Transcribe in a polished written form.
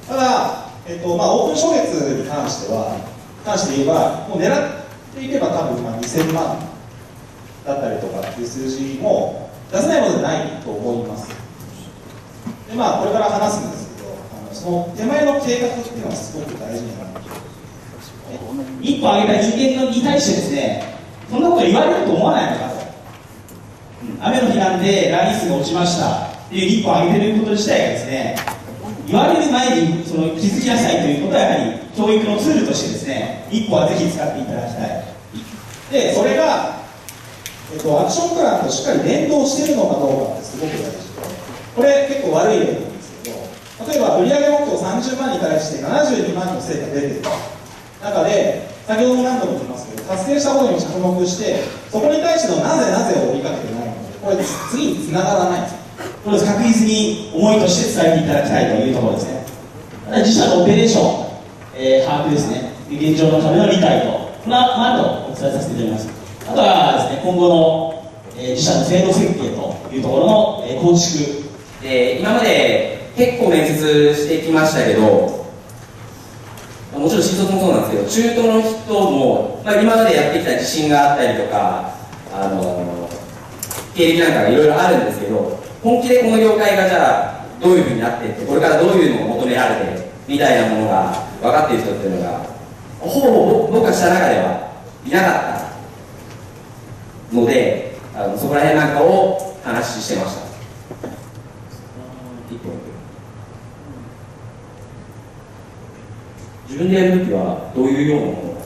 ただ、オープン初月に関して言えば、もう狙っていけば多分2000万だったりとかっていう数字も出せないものではないと思います。で、これから話すんですけど、その手前の計画っていうのはすごく大事になってくる。一歩上げた人間に対してですね、そんなこと言われると思わないのかと。雨の日なんでライン数が落ちましたっていう一歩上げてること自体がですね、言われる前にその気づきなさいということはやはり教育のツールとしてですね、一歩はぜひ使っていただきたい。で、それが、アクションプランとしっかり連動しているのかどうかってすごく大事で、これ結構悪い例なんですけど、例えば売上目標30万に対して72万の成果出てる中で、先ほども何度も言いますけど、達成したことに着目して、そこに対してのなぜを追いかけてないので、これ次に繋がらないんです。これ確実に思いとして伝えていただきたいというところですね。自社のオペレーション、把握ですね、現状のための理解と、この後お伝えさせていただきます。あとはですね、今後の、自社の制度設計というところの、構築。今まで結構面接してきましたけど、もちろん新卒もそうなんですけど、中途の人も、今までやってきた自信があったりとか、経歴なんかがいろいろあるんですけど、本気でこの業界がじゃあどういうふうになっていって、これからどういうのを求められてみたいなものが分かっている人っていうのがほぼ僕がした中ではいなかったので、そこら辺なんかを話してました。自分でやるときはどういうようなもの